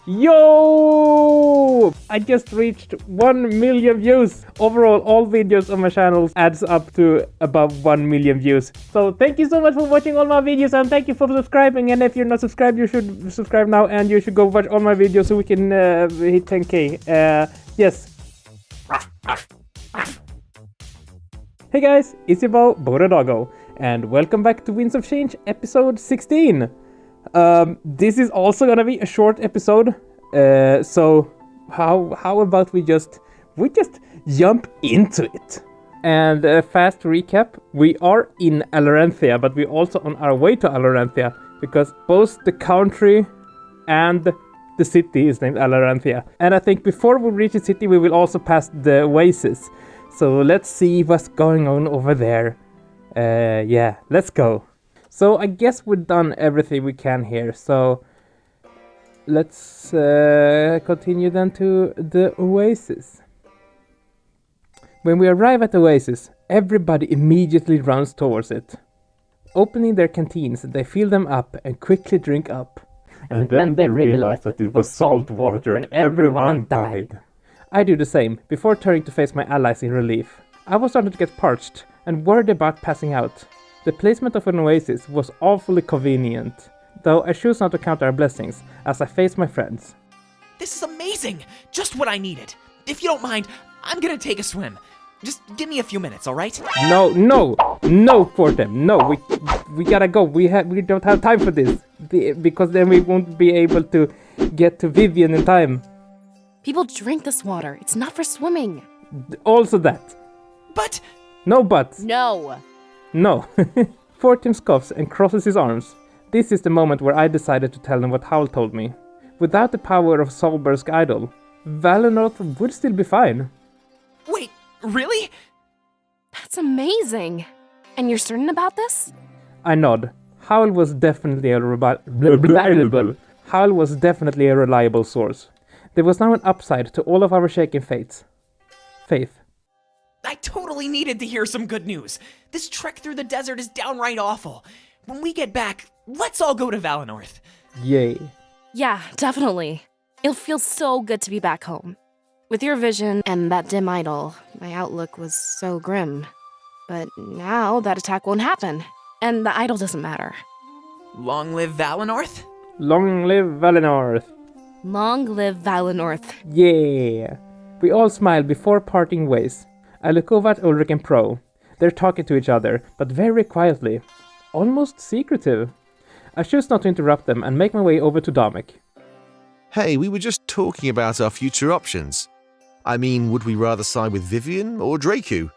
Yo! I just reached 1 million views. Overall, all videos on my channel adds up to about 1 million views. So thank you so much for watching all my videos, and thank you for subscribing. And if you're not subscribed, you should subscribe now, and you should go watch all my videos so we can hit 10k. Yes. Hey guys, it's your bow, the doggo, and welcome back to Winds of Change episode 16. This is also gonna be a short episode, so how about we just jump into it? And a fast recap: we are in Allarenthia, but we're also on our way to Allarenthia because both the country and the city is named Allarenthia. And I think before we reach the city, we will also pass the Oasis. So let's see what's going on over there. Yeah, let's go. So I guess we've done everything we can here. So let's continue then to the Oasis. When we arrive at the Oasis, everybody immediately runs towards it. Opening their canteens, they fill them up and quickly drink up. And then they realized that it was salt water and everyone died. I do the same, before turning to face my allies in relief. I was starting to get parched and worried about passing out. The placement of an oasis was awfully convenient, though I choose not to count our blessings as I face my friends. This is amazing! Just what I needed. If you don't mind, I'm gonna take a swim. Just give me a few minutes, alright? No, for them. No, we gotta go. We don't have time for this. Because then we won't be able to get to Vivian in time. People drink this water. It's not for swimming. Also that. But... No buts. No. No. Fortim scoffs and crosses his arms. This is the moment where I decided to tell them what Howl told me. Without the power of Solberg's idol, Valinor would still be fine. Wait, really? That's amazing. And you're certain about this? I nod. Howl was definitely a reliable source. There was now an upside to all of our shaken faith. I totally needed to hear some good news. This trek through the desert is downright awful. When we get back, let's all go to Valinor. Yay. Yeah, definitely. It'll feel so good to be back home. With your vision and that dim idol, my outlook was so grim. But now that attack won't happen, and the idol doesn't matter. Long live Valinor? Long live Valinor. Long live Valinor. Yeah. We all smile before parting ways. I look over at Ulric and Pro. They're talking to each other, but very quietly. Almost secretive. I choose not to interrupt them and make my way over to Domek. Hey, we were just talking about our future options. I mean, would we rather side with Vivian or Draku?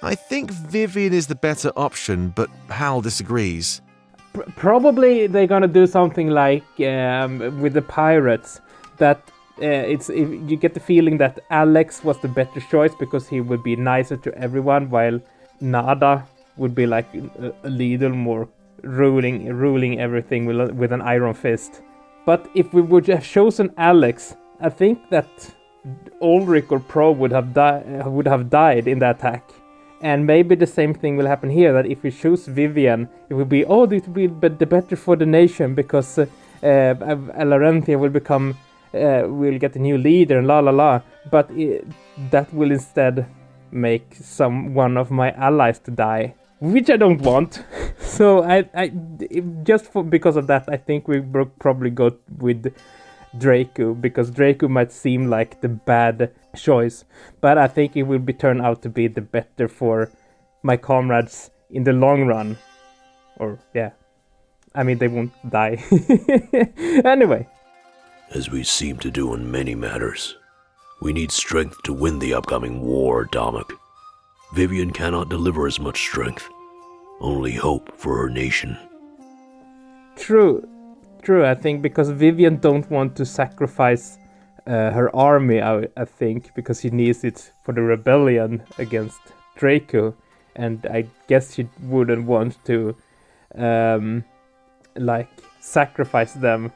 I think Vivian is the better option, but Hal disagrees. Probably they're gonna do something like with the pirates, that you get the feeling that Alex was the better choice because he would be nicer to everyone, while Nada would be like a little more ruling everything with an iron fist. But if we would have chosen Alex, I think that Ulrich or Pro would have died in the attack. And maybe the same thing will happen here, that if we choose Vivian, it will be, this will be the better for the nation, because Allarenthia will get a new leader and la la la. But that will instead make one of my allies to die, which I don't want. So because of that, I think we will probably go with Draku, because Draku might seem like the bad choice, but I think it will turn out to be the better for my comrades in the long run. Or yeah, I mean, they won't die. Anyway, as we seem to do in many matters, we need strength to win the upcoming war, Domek. Vivian cannot deliver as much strength, only hope for her nation. True, I think, because Vivian don't want to sacrifice her army, I think, because she needs it for the rebellion against Draco, and I guess she wouldn't want to sacrifice them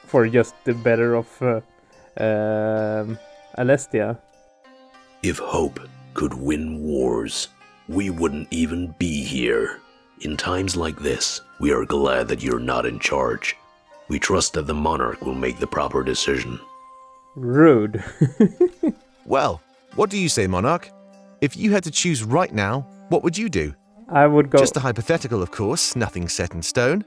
for just the better of Alestia. If hope could win wars, we wouldn't even be here. In times like this, we are glad that you're not in charge. We trust that the monarch will make the proper decision. Rude. Well, what do you say, Monarch? If you had to choose right now, what would you do? I would go. Just a hypothetical, of course, nothing set in stone.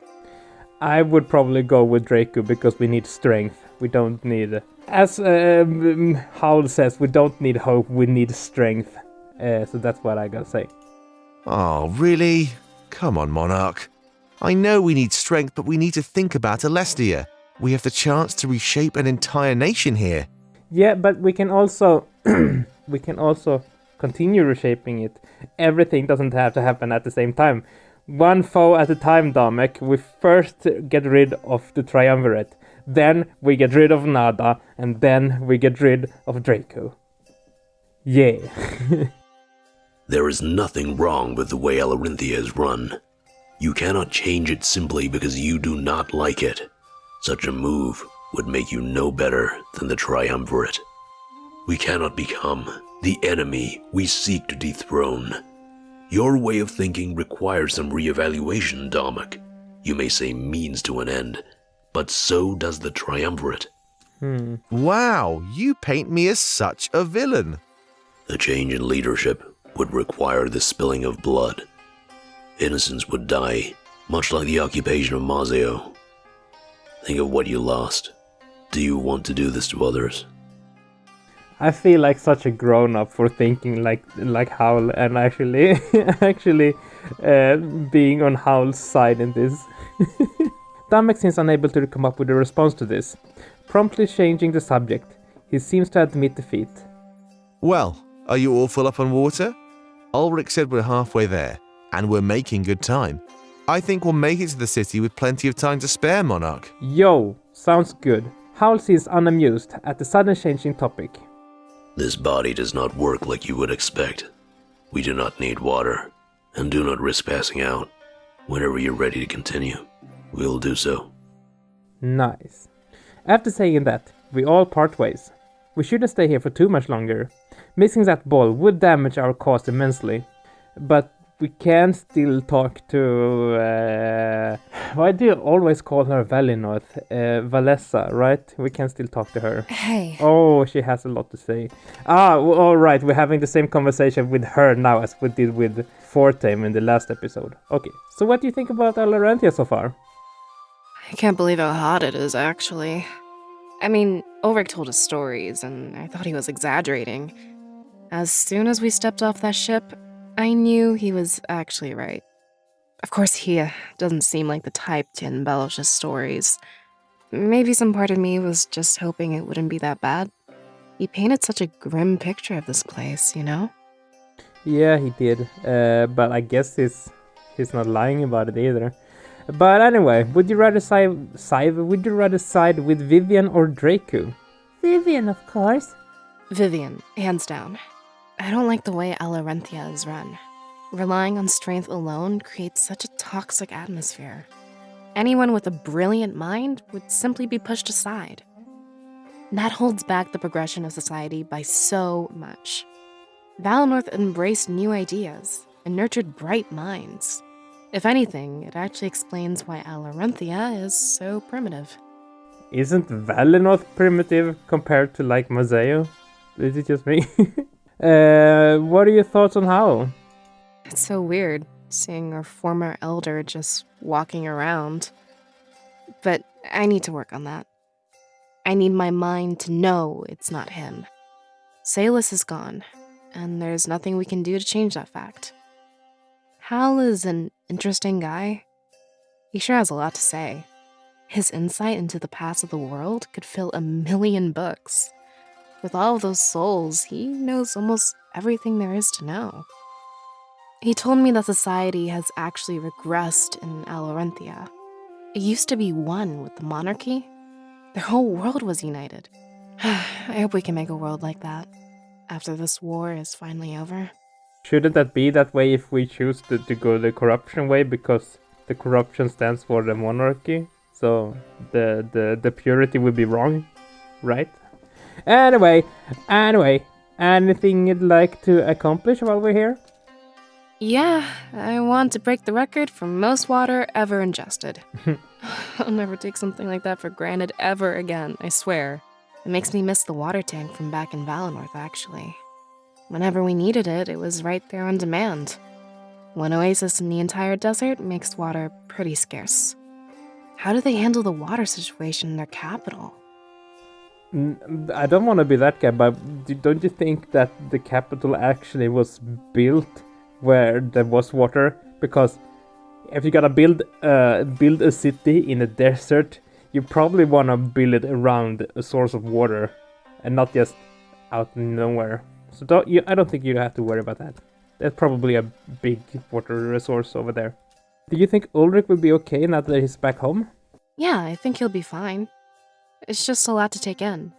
I would probably go with Draco because we need strength. We don't need, as Howl says, we don't need hope. We need strength. So that's what I gotta say. Oh, really? Come on, Monarch. I know we need strength, but we need to think about Alarenthia. We have the chance to reshape an entire nation here. Yeah, but we can also continue reshaping it. Everything doesn't have to happen at the same time. One foe at a time, Damek. We first get rid of the Triumvirate, then we get rid of Nada, and then we get rid of Draco. Yeah. There is nothing wrong with the way Allarenthia is run. You cannot change it simply because you do not like it. Such a move would make you no better than the Triumvirate. We cannot become the enemy we seek to dethrone. Your way of thinking requires some re-evaluation, Damek. You may say means to an end, but so does the Triumvirate. Wow, you paint me as such a villain. The change in leadership would require the spilling of blood. Innocents would die, much like the occupation of Mazeo. Think of what you lost. Do you want to do this to others? I feel like such a grown-up for thinking like Howl and actually being on Howl's side in this. Damek seems unable to come up with a response to this. Promptly changing the subject, he seems to admit defeat. Well, are you all full up on water? Ulrich said we're halfway there, and we're making good time. I think we'll make it to the city with plenty of time to spare, Monarch. Yo, sounds good. Howl seems unamused at the sudden changing topic. This body does not work like you would expect. We do not need water, and do not risk passing out. Whenever you're ready to continue, we'll do so. Nice. After saying that, we all part ways. We shouldn't stay here for too much longer. Missing that ball would damage our cause immensely. But we can still talk to... why do you always call her Valinor? Valessa, right? We can still talk to her. Hey. Oh, she has a lot to say. Alright, we're having the same conversation with her now as we did with Fortame in the last episode. Okay, so what do you think about Allarenthia so far? I can't believe how hot it is, actually. I mean, Ulrich told us stories, and I thought he was exaggerating. As soon as we stepped off that ship, I knew he was actually right. Of course, he doesn't seem like the type to embellish his stories. Maybe some part of me was just hoping it wouldn't be that bad. He painted such a grim picture of this place, you know? Yeah, he did. But I guess he's not lying about it either. But anyway, would you rather side with Vivian or Draco? Vivian, of course. Vivian, hands down. I don't like the way Allarenthia is run. Relying on strength alone creates such a toxic atmosphere. Anyone with a brilliant mind would simply be pushed aside. That holds back the progression of society by so much. Valinor embraced new ideas and nurtured bright minds. If anything, it actually explains why Allarenthia is so primitive. Isn't Valinor primitive compared to like Mazeo? Is it just me? What are your thoughts on Howl? It's so weird seeing our former elder just walking around. But I need to work on that. I need my mind to know it's not him. Salus is gone, and there's nothing we can do to change that fact. Hal is an interesting guy. He sure has a lot to say. His insight into the past of the world could fill 1,000,000 books. With all of those souls, he knows almost everything there is to know. He told me that society has actually regressed in Allarenthia. It used to be one with the monarchy. Their whole world was united. I hope we can make a world like that after this war is finally over. Shouldn't that be that way if we choose to go the corruption way, because the corruption stands for the monarchy? So the purity would be wrong, right? Anyway, anything you'd like to accomplish while we're here? Yeah, I want to break the record for most water ever ingested. I'll never take something like that for granted ever again, I swear. It makes me miss the water tank from back in Valinor, actually. Whenever we needed it, it was right there on demand. One oasis in the entire desert makes water pretty scarce. How do they handle the water situation in their capital? I don't want to be that guy, but don't you think that the capital actually was built where there was water? Because if you're gonna build a city in a desert, you probably want to build it around a source of water and not just out nowhere. So I don't think you have to worry about that. There's probably a big water resource over there. Do you think Ulrich will be okay now that he's back home? Yeah, I think he'll be fine. It's just a lot to take in.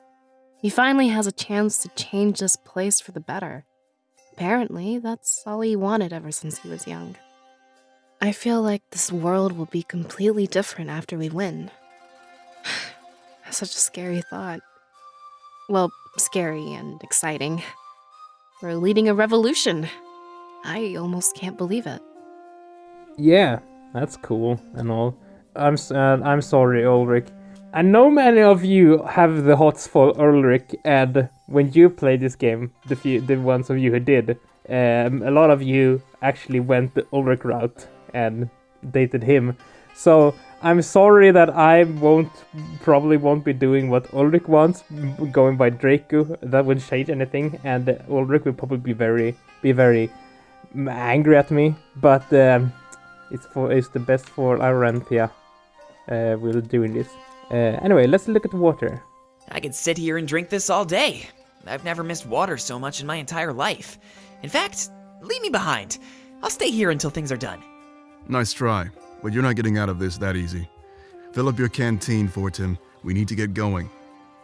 He finally has a chance to change this place for the better. Apparently, that's all he wanted ever since he was young. I feel like this world will be completely different after we win. Such a scary thought. Well, scary and exciting. We're leading a revolution. I almost can't believe it. Yeah, that's cool and all. I'm sorry, Ulrich. I know many of you have the hots for Ulrich, and when you played this game, the ones of you who did, a lot of you actually went the Ulrich route and dated him. So I'm sorry that I probably won't be doing what Ulrich wants, going by Draco. That would change anything, and Ulrich will probably be very angry at me. But it's the best for Allarenthia. We're doing this. Anyway, let's look at the water. I could sit here and drink this all day. I've never missed water so much in my entire life. In fact, leave me behind. I'll stay here until things are done. Nice try, but you're not getting out of this that easy. Fill up your canteen, Fortin. We need to get going.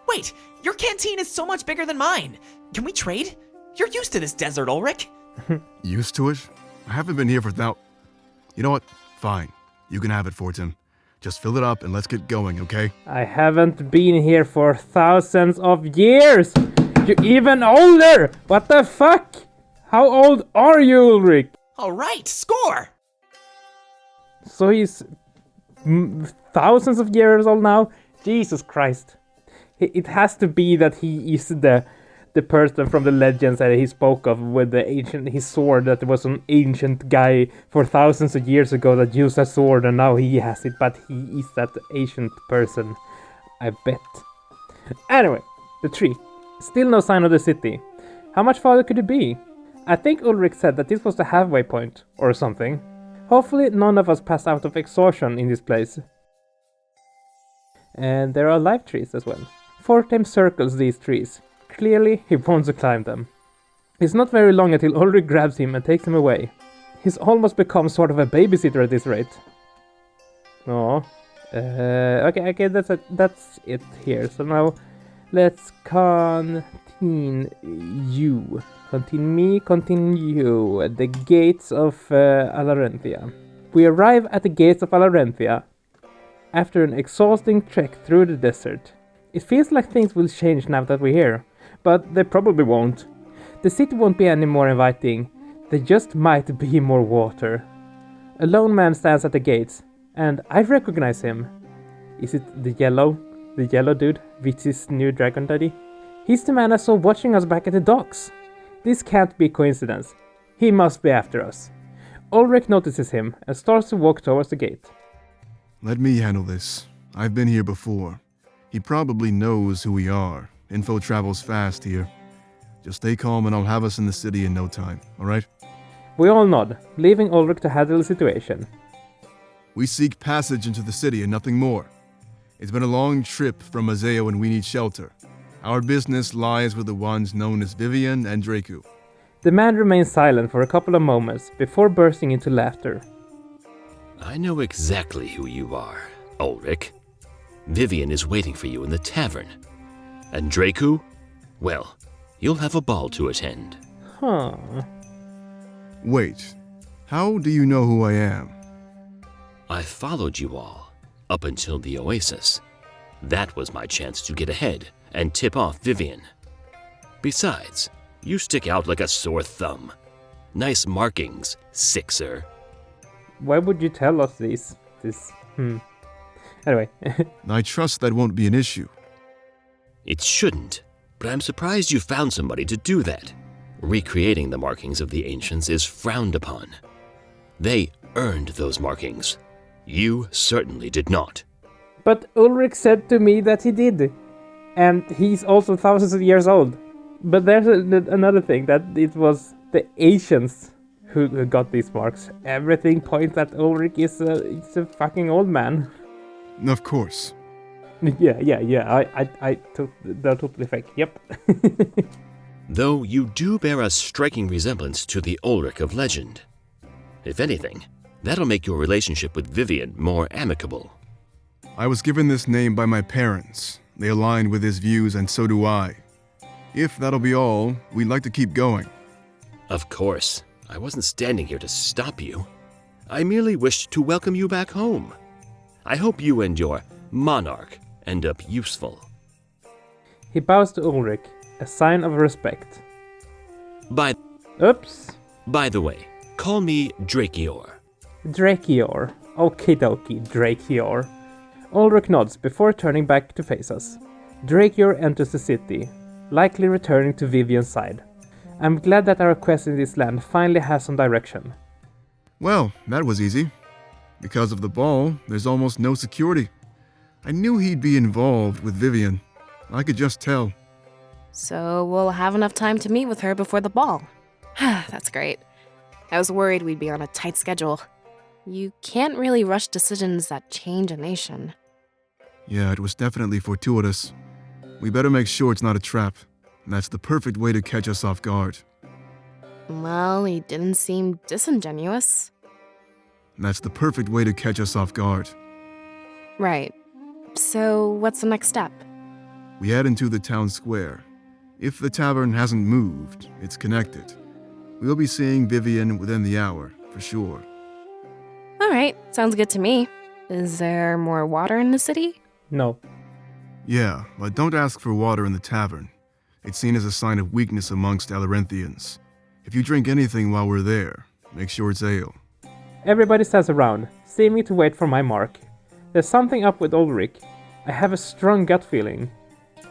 Wait, your canteen is so much bigger than mine. Can we trade? You're used to this desert, Ulrich. Used to it? I haven't been here for You know what? Fine. You can have it, Fortin. Just fill it up and let's get going, okay? I haven't been here for thousands of years! You're even older! What the fuck? How old are you, Ulrich? Alright, score! So he's thousands of years old now? Jesus Christ. It has to be that he is the person from the legends that he spoke of with his sword, that there was an ancient guy for thousands of years ago that used a sword and now he has it, but he is that ancient person, I bet. Anyway, the tree. Still no sign of the city. How much farther could it be? I think Ulrich said that this was the halfway point, or something. Hopefully none of us passed out of exhaustion in this place. And there are live trees as well. Fortin circles these trees. Clearly, he wants to climb them. It's not very long until Ulrich grabs him and takes him away. He's almost become sort of a babysitter at this rate. Oh, okay, that's it here. So now, let's continue. Continue. The gates of Allarenthia. We arrive at the gates of Allarenthia after an exhausting trek through the desert. It feels like things will change now that we're here. But they probably won't. The city won't be any more inviting. There just might be more water. A lone man stands at the gates, and I recognize him. Is it the yellow dude, Vitsi's new dragon daddy? He's the man I saw watching us back at the docks. This can't be a coincidence. He must be after us. Ulrich notices him and starts to walk towards the gate. Let me handle this. I've been here before. He probably knows who we are. Info travels fast here. Just stay calm and I'll have us in the city in no time, alright? We all nod, leaving Ulrich to handle the situation. We seek passage into the city and nothing more. It's been a long trip from Azarion and we need shelter. Our business lies with the ones known as Vivian and Draco. The man remains silent for a couple of moments before bursting into laughter. I know exactly who you are, Ulrich. Vivian is waiting for you in the tavern. And Draco? Well, you'll have a ball to attend. Huh. Wait, how do you know who I am? I followed you all, up until the Oasis. That was my chance to get ahead and tip off Vivian. Besides, you stick out like a sore thumb. Nice markings, Sixer. Why would you tell us this? Anyway. I trust that won't be an issue. It shouldn't, but I'm surprised you found somebody to do that. Recreating the markings of the ancients is frowned upon. They earned those markings. You certainly did not. But Ulrich said to me that he did. And he's also thousands of years old. But there's another thing, that it was the Asians who got these marks. Everything points that Ulrich is a fucking old man. Of course. Yeah, they're totally fake, yep. Though you do bear a striking resemblance to the Ulrich of legend. If anything, that'll make your relationship with Vivian more amicable. I was given this name by my parents. They aligned with his views, and so do I. If that'll be all, we'd like to keep going. Of course. I wasn't standing here to stop you. I merely wished to welcome you back home. I hope you and your monarch end up useful. He bows to Ulrich, a sign of respect. Oops. By the way, call me Drakior. Drakior. Okie dokie, Drakior. Ulrich nods before turning back to face us. Drakior enters the city, likely returning to Vivian's side. I'm glad that our quest in this land finally has some direction. Well, that was easy. Because of the ball, there's almost no security. I knew he'd be involved with Vivian. I could just tell. So we'll have enough time to meet with her before the ball. That's great. I was worried we'd be on a tight schedule. You can't really rush decisions that change a nation. Yeah, it was definitely fortuitous. We better make sure it's not a trap. That's the perfect way to catch us off guard. Well, he didn't seem disingenuous. That's the perfect way to catch us off guard. Right. So what's the next step? We head into the town square. If the tavern hasn't moved, it's connected. We'll be seeing Vivian within the hour, for sure. All right, sounds good to me. Is there more water in the city? No. Yeah, but don't ask for water in the tavern. It's seen as a sign of weakness amongst Alarinthians. If you drink anything while we're there, make sure it's ale. Everybody stands around, seeming to wait for my mark. There's something up with Ulrich. I have a strong gut feeling.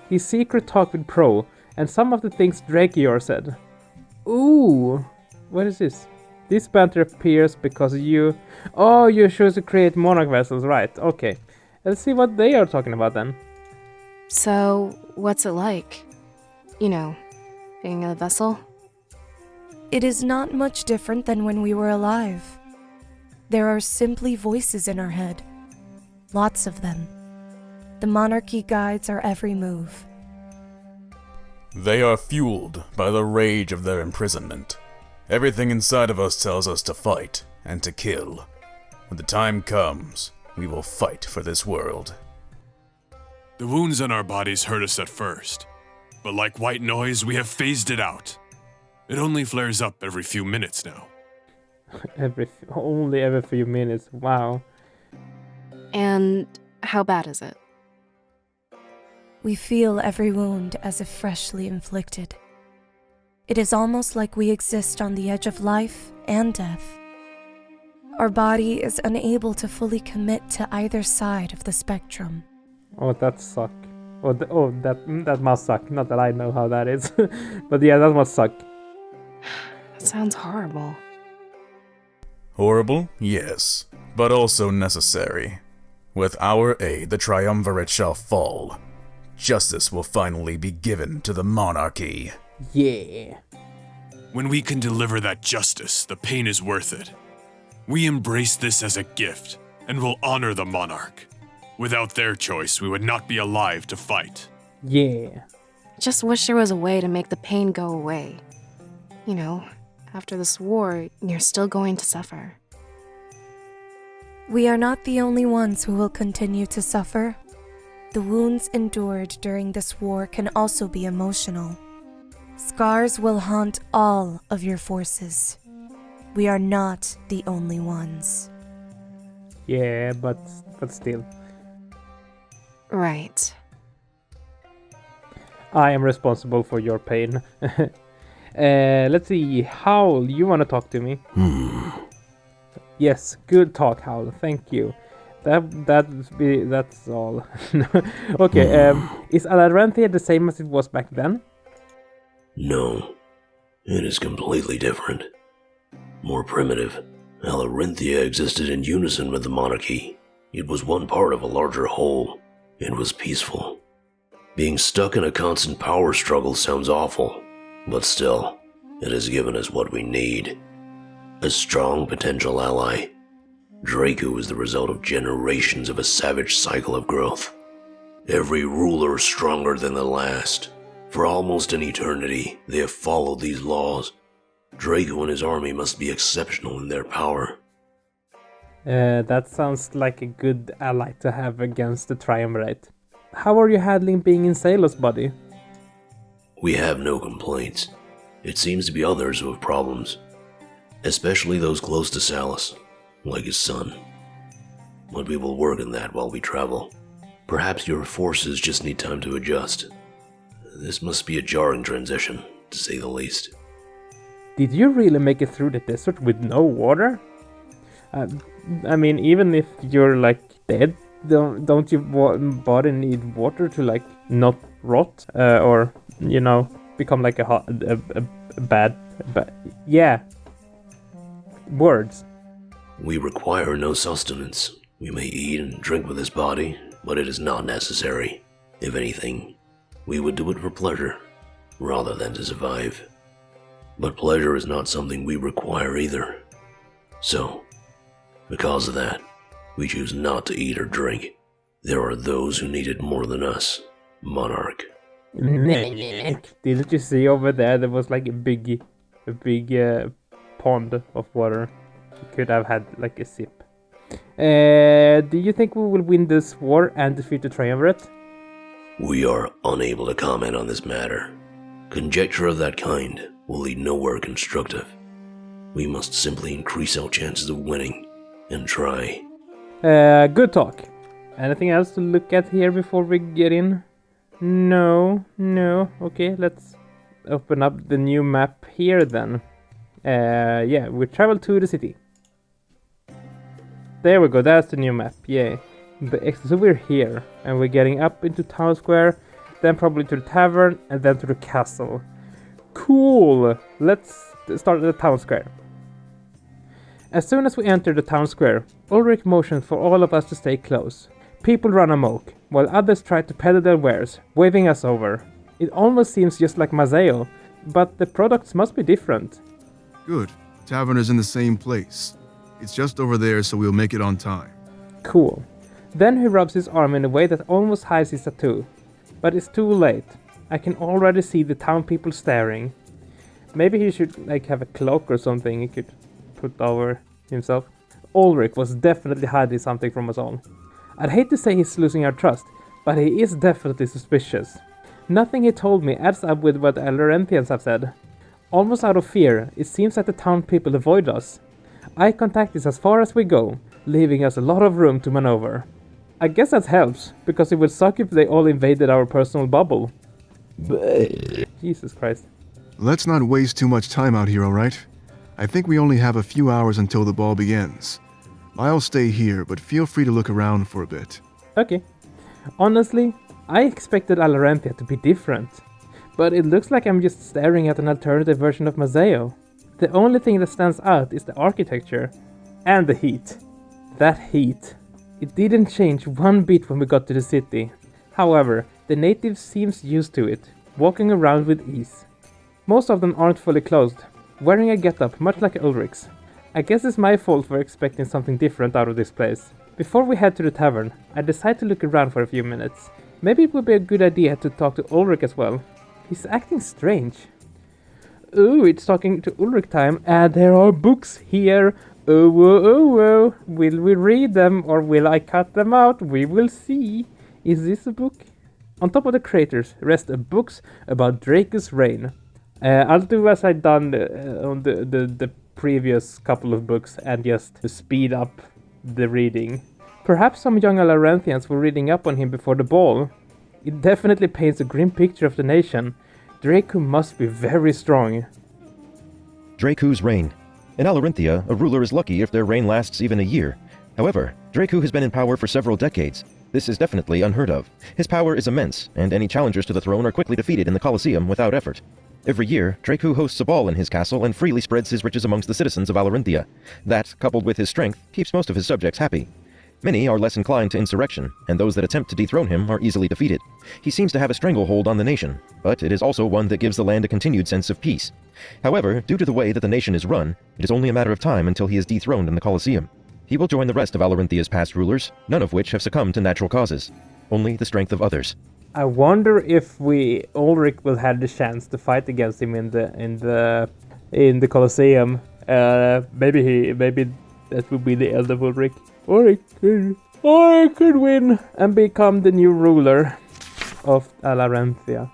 His secret talk with Pro, and some of the things Drakior said. Ooh, what is this? This banter appears because you choose to create monarch vessels, right? Okay, let's see what they are talking about then. So, what's it like? You know, being a vessel? It is not much different than when we were alive. There are simply voices in our head. Lots of them. The monarchy guides our every move. They are fueled by the rage of their imprisonment. Everything inside of us tells us to fight and to kill. When the time comes, we will fight for this world. The wounds on our bodies hurt us at first, but like white noise, we have phased it out. It only flares up every few minutes now. Only every few minutes, wow. And how bad is it? We feel every wound as if freshly inflicted. It is almost like we exist on the edge of life and death. Our body is unable to fully commit to either side of the spectrum. Oh, that suck. That must suck. Not that I know how that is. But yeah, that must suck. That sounds horrible. Horrible? Yes, but also necessary. With our aid, the triumvirate shall fall. Justice will finally be given to the monarchy. Yeah. When we can deliver that justice, the pain is worth it. We embrace this as a gift, and will honor the monarch. Without their choice, we would not be alive to fight. Yeah. Just wish there was a way to make the pain go away. You know, after this war, you're still going to suffer. We are not the only ones who will continue to suffer. The wounds endured during this war can also be emotional. Scars will haunt all of your forces. We are not the only ones. Yeah, but still. Right. I am responsible for your pain. Let's see. Howl, you want to talk to me? Yes, good talk, Howl. Thank you. That's all. Okay. Is Alarenthia the same as it was back then? No, it is completely different. More primitive. Alarinthia existed in unison with the monarchy. It was one part of a larger whole. It was peaceful. Being stuck in a constant power struggle sounds awful, but still, it has given us what we need. A strong potential ally. Draco is the result of generations of a savage cycle of growth. Every ruler is stronger than the last. For almost an eternity, they have followed these laws. Draco and his army must be exceptional in their power. That sounds like a good ally to have against the Triumvirate. How are you handling being in Sailor's body? We have no complaints. It seems to be others who have problems, especially those close to Salus, like his son. But we will work on that while we travel. Perhaps your forces just need time to adjust. This must be a jarring transition, to say the least. Did you really make it through the desert with no water? I mean, even if you're like dead, don't your body need water to like not rot or become like a bad yeah. Words. We require no sustenance. We may eat and drink with this body, but it is not necessary. If anything, we would do it for pleasure, rather than to survive. But pleasure is not something we require either. So, because of that, we choose not to eat or drink. There are those who need it more than us, Monarch. Didn't you see over there was like a big pond of water? You could have had like a sip. Do you think we will win this war and defeat the Triumvirate? We are unable to comment on this matter. Conjecture of that kind will lead nowhere constructive. We must simply increase our chances of winning and try. Good talk. Anything else to look at here before we get in? No. Okay, let's open up the new map here then. Yeah, we travel to the city. There we go, that's the new map, yay. So we're here, and we're getting up into town square, then probably to the tavern, and then to the castle. Cool! Let's start at the town square. As soon as we enter the town square, Ulrich motions for all of us to stay close. People run amok, while others try to peddle their wares, waving us over. It almost seems just like Mazeo, but the products must be different. Good. Tavern is in the same place. It's just over there, so we'll make it on time. Cool. Then he rubs his arm in a way that almost hides his tattoo. But it's too late. I can already see the town people staring. Maybe he should like have a cloak or something he could put over himself. Ulrich was definitely hiding something from us all. I'd hate to say he's losing our trust, but he is definitely suspicious. Nothing he told me adds up with what Allarenthians have said. Almost out of fear, it seems that the town people avoid us. Eye contact is as far as we go, leaving us a lot of room to maneuver. I guess that helps, because it would suck if they all invaded our personal bubble. Jesus Christ. Let's not waste too much time out here, alright? I think we only have a few hours until the ball begins. I'll stay here, but feel free to look around for a bit. Okay. Honestly, I expected Allarenthia to be different. But it looks like I'm just staring at an alternative version of Mazeo. The only thing that stands out is the architecture. And the heat. That heat. It didn't change one bit when we got to the city. However, the natives seems used to it, walking around with ease. Most of them aren't fully clothed, wearing a getup much like Ulrich's. I guess it's my fault for expecting something different out of this place. Before we head to the tavern, I decide to look around for a few minutes. Maybe it would be a good idea to talk to Ulrich as well. He's acting strange. Ooh, it's talking to Ulrich time, and there are books here. Oh, whoa. Will we read them, or will I cut them out? We will see. Is this a book? On top of the craters rest books about Draco's reign. I'll do as I've done on the previous couple of books and just speed up the reading. Perhaps some young Alarenthians were reading up on him before the ball. It definitely paints a grim picture of the nation. Draco must be very strong. Dracu's reign. In Alarinthia, a ruler is lucky if their reign lasts even a year. However, Dracu has been in power for several decades. This is definitely unheard of. His power is immense, and any challengers to the throne are quickly defeated in the Colosseum without effort. Every year, Dracu hosts a ball in his castle and freely spreads his riches amongst the citizens of Alarinthia. That, coupled with his strength, keeps most of his subjects happy. Many are less inclined to insurrection, and those that attempt to dethrone him are easily defeated. He seems to have a stranglehold on the nation, but it is also one that gives the land a continued sense of peace. However, due to the way that the nation is run, it is only a matter of time until he is dethroned in the Colosseum. He will join the rest of Alarinthia's past rulers, none of which have succumbed to natural causes. Only the strength of others. I wonder if Ulrich will have the chance to fight against him in the Colosseum. Maybe that will be the end of Ulrich. Or I could win and become the new ruler of Allarenthia.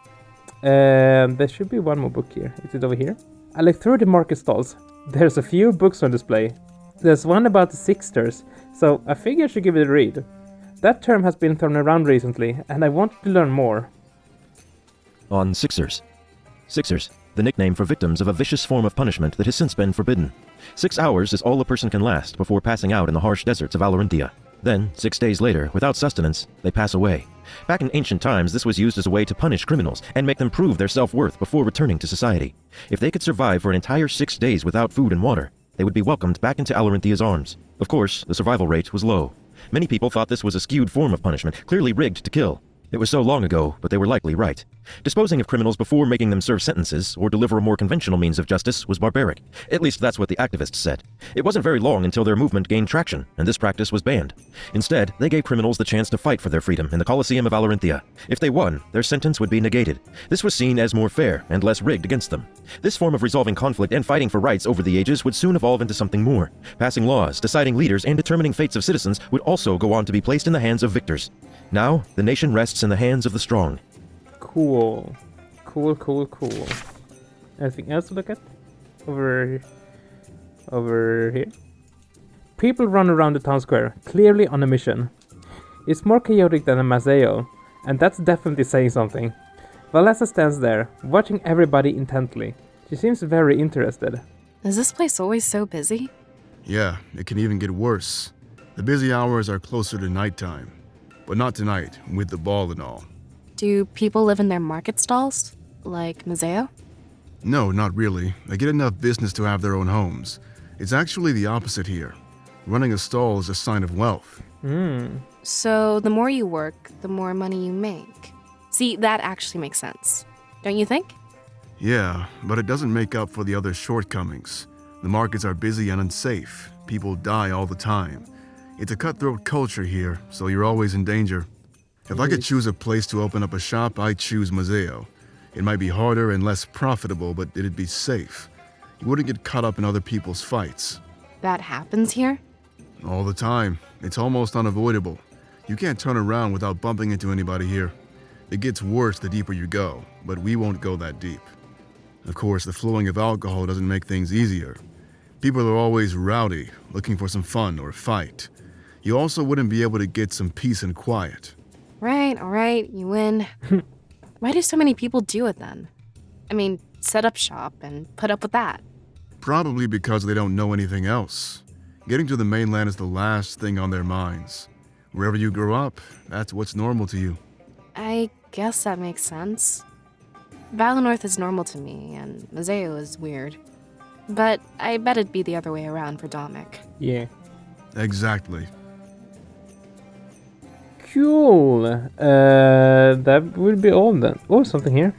There should be one more book here. Is it over here? I looked through the market stalls. There's a few books on display. There's one about the Sixters, so I figure I should give it a read. That term has been thrown around recently, and I wanted to learn more. On Sixers. Sixers, the nickname for victims of a vicious form of punishment that has since been forbidden. 6 hours is all a person can last before passing out in the harsh deserts of Alarinthia. Then, 6 days later, without sustenance, they pass away. Back in ancient times, this was used as a way to punish criminals and make them prove their self-worth before returning to society. If they could survive for an entire 6 days without food and water, they would be welcomed back into Alarinthia's arms. Of course, the survival rate was low. Many people thought this was a skewed form of punishment, clearly rigged to kill. It was so long ago, but they were likely right. Disposing of criminals before making them serve sentences or deliver a more conventional means of justice was barbaric. At least that's what the activists said. It wasn't very long until their movement gained traction, and this practice was banned. Instead, they gave criminals the chance to fight for their freedom in the Colosseum of Alarinthia. If they won, their sentence would be negated. This was seen as more fair and less rigged against them. This form of resolving conflict and fighting for rights over the ages would soon evolve into something more. Passing laws, deciding leaders, and determining fates of citizens would also go on to be placed in the hands of victors. Now, the nation rests in the hands of the strong. Cool. Anything else to look at? Over here? People run around the town square, clearly on a mission. It's more chaotic than a Maseo, and that's definitely saying something. Valessa stands there, watching everybody intently. She seems very interested. Is this place always so busy? Yeah, it can even get worse. The busy hours are closer to nighttime. But not tonight, with the ball and all. Do people live in their market stalls? Like Maseo? No, not really. They get enough business to have their own homes. It's actually the opposite here. Running a stall is a sign of wealth. So the more you work, the more money you make. See, that actually makes sense. Don't you think? Yeah, but it doesn't make up for the other shortcomings. The markets are busy and unsafe. People die all the time. It's a cutthroat culture here, so you're always in danger. If I could choose a place to open up a shop, I'd choose Maseo. It might be harder and less profitable, but it'd be safe. You wouldn't get caught up in other people's fights. That happens here? All the time. It's almost unavoidable. You can't turn around without bumping into anybody here. It gets worse the deeper you go, but we won't go that deep. Of course, the flowing of alcohol doesn't make things easier. People are always rowdy, looking for some fun or fight. You also wouldn't be able to get some peace and quiet. Right, alright, you win. Why do so many people do it then? I mean, set up shop and put up with that. Probably because they don't know anything else. Getting to the mainland is the last thing on their minds. Wherever you grow up, that's what's normal to you. I guess that makes sense. Valinor is normal to me, and Maseo is weird. But I bet it'd be the other way around for Dominic. Yeah. Exactly. Cool. That would be all then. Oh, something here.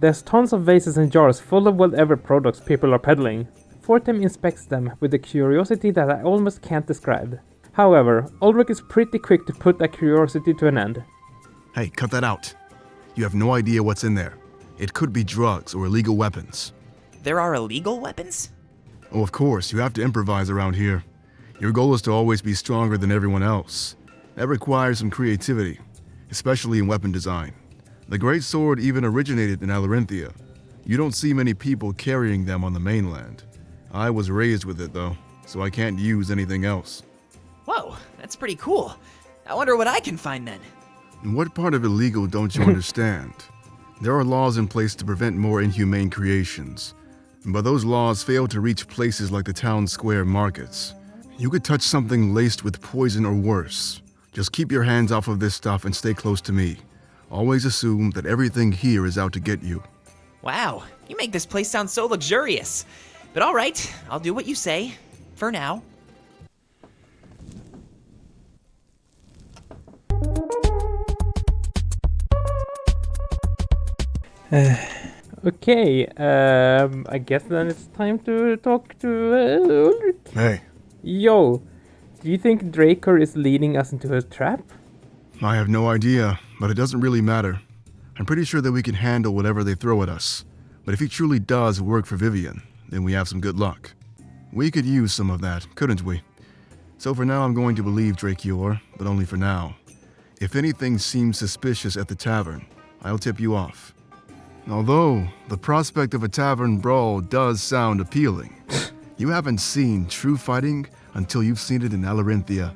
There's tons of vases and jars full of whatever products people are peddling. Fortem inspects them with a curiosity that I almost can't describe. However, Ulrich is pretty quick to put that curiosity to an end. Hey, cut that out. You have no idea what's in there. It could be drugs or illegal weapons. There are illegal weapons? Oh, of course, you have to improvise around here. Your goal is to always be stronger than everyone else. That requires some creativity, especially in weapon design. The Great Sword even originated in Alarinthia. You don't see many people carrying them on the mainland. I was raised with it though, so I can't use anything else. Whoa, that's pretty cool. I wonder what I can find then. And what part of illegal don't you understand? There are laws in place to prevent more inhumane creations. but those laws fail to reach places like the town square markets. You could touch something laced with poison or worse. Just keep your hands off of this stuff and stay close to me. Always assume that everything here is out to get you. Wow, you make this place sound so luxurious. But alright, I'll do what you say. For now. Okay, I guess then it's time to talk to Ulrich. Hey. Yo, do you think Draco is leading us into a trap? I have no idea, but it doesn't really matter. I'm pretty sure that we can handle whatever they throw at us. But if he truly does work for Vivian, then we have some good luck. We could use some of that, couldn't we? So for now I'm going to believe Drakior, but only for now. If anything seems suspicious at the tavern, I'll tip you off. Although, the prospect of a tavern brawl does sound appealing. You haven't seen true fighting until you've seen it in Alarinthia.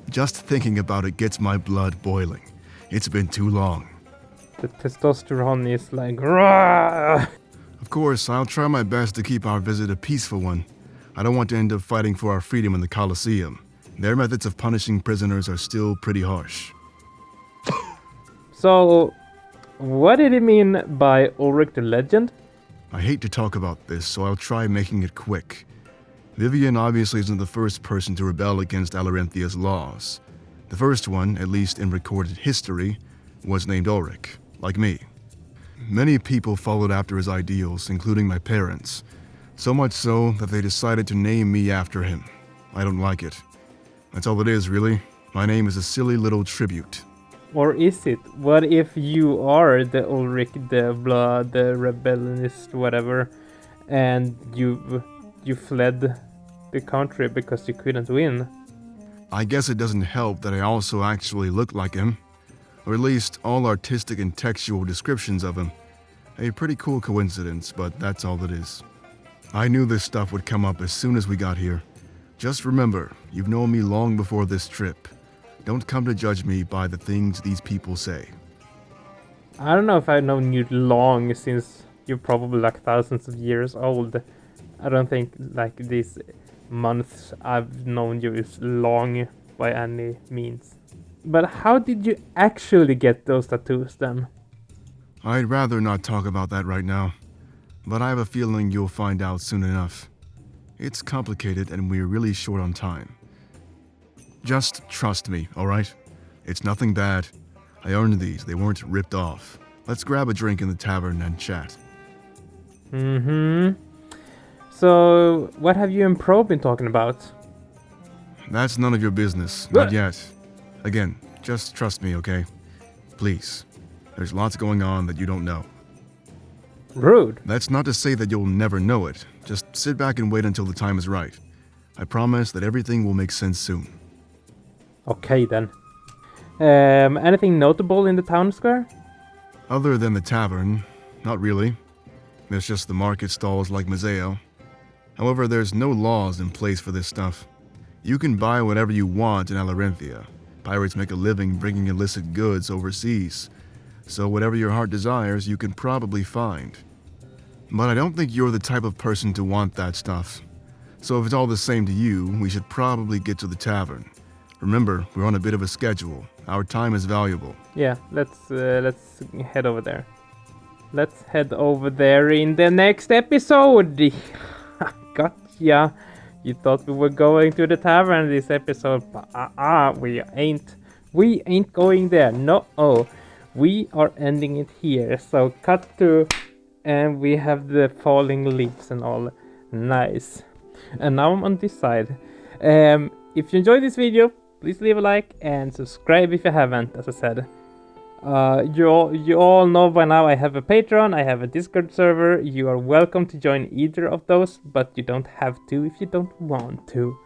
Just thinking about it gets my blood boiling. It's been too long. The testosterone is like, Rah! Of course, I'll try my best to keep our visit a peaceful one. I don't want to end up fighting for our freedom in the Colosseum. Their methods of punishing prisoners are still pretty harsh. So, what did he mean by Ulrich the Legend? I hate to talk about this, so I'll try making it quick. Vivian obviously isn't the first person to rebel against Alarinthia's laws. The first one, at least in recorded history, was named Ulrich, like me. Many people followed after his ideals, including my parents. So much so that they decided to name me after him. I don't like it. That's all it is, really. My name is a silly little tribute. Or is it? What if you are the Ulrich, the blah, the rebellionist, whatever, and you fled the country because you couldn't win? I guess it doesn't help that I also actually look like him. Or at least all artistic and textual descriptions of him. A pretty cool coincidence, but that's all it is. I knew this stuff would come up as soon as we got here. Just remember, you've known me long before this trip. Don't come to judge me by the things these people say. I don't know if I've known you long, since you're probably like thousands of years old. I don't think like these months I've known you is long by any means. But how did you actually get those tattoos then? I'd rather not talk about that right now, but I have a feeling you'll find out soon enough. It's complicated and we're really short on time. Just trust me, alright? It's nothing bad. I earned these, they weren't ripped off. Let's grab a drink in the tavern and chat. So, what have you and Pro been talking about? That's none of your business, not yet. Again, just trust me, okay? Please. There's lots going on that you don't know. Rude. That's not to say that you'll never know it. Just sit back and wait until the time is right. I promise that everything will make sense soon. Okay then. Anything notable in the town square? Other than the tavern, not really. There's just the market stalls like Museo. However, there's no laws in place for this stuff. You can buy whatever you want in Allarenthia. Pirates make a living bringing illicit goods overseas. So whatever your heart desires, you can probably find. But I don't think you're the type of person to want that stuff. So if it's all the same to you, we should probably get to the tavern. Remember, we're on a bit of a schedule. Our time is valuable. Yeah, let's head over there. Let's head over there in the next episode. Gotcha. You thought we were going to the tavern this episode, but we ain't. We ain't going there. No, we are ending it here. So cut to, and we have the falling leaves and all. Nice. And now I'm on this side. If you enjoyed this video, please leave a like and subscribe if you haven't, as I said. You all know by now I have a Patreon, I have a Discord server. You are welcome to join either of those, but you don't have to if you don't want to.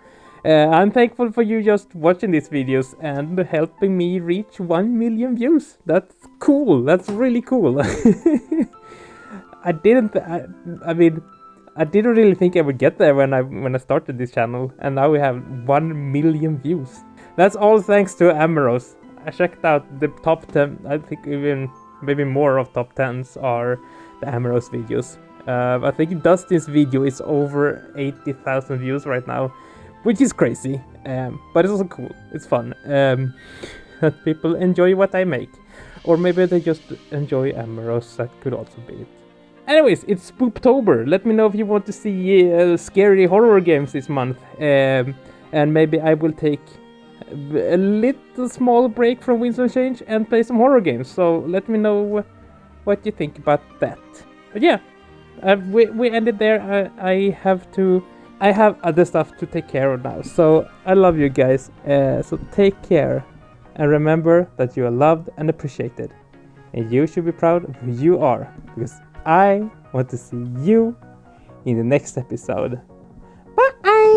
I'm thankful for you just watching these videos and helping me reach 1 million views. That's cool, that's really cool. I didn't really think I would get there when I started this channel, and now we have 1 million views. That's all thanks to Ameros. I checked out the top 10, I think even maybe more of top 10s are the Ameros videos. I think Dustin's video is over 80,000 views right now, which is crazy, but it's also cool. It's fun that people enjoy what I make, or maybe they just enjoy Amoros. That could also be it. Anyways, it's Spooptober. Let me know if you want to see scary horror games this month, and maybe I will take a little small break from Winston Change and play some horror games. So let me know what you think about that. But yeah, we ended there. I have other stuff to take care of now. So I love you guys. So take care, and remember that you are loved and appreciated, and you should be proud of who you are, because I want to see you in the next episode. Bye!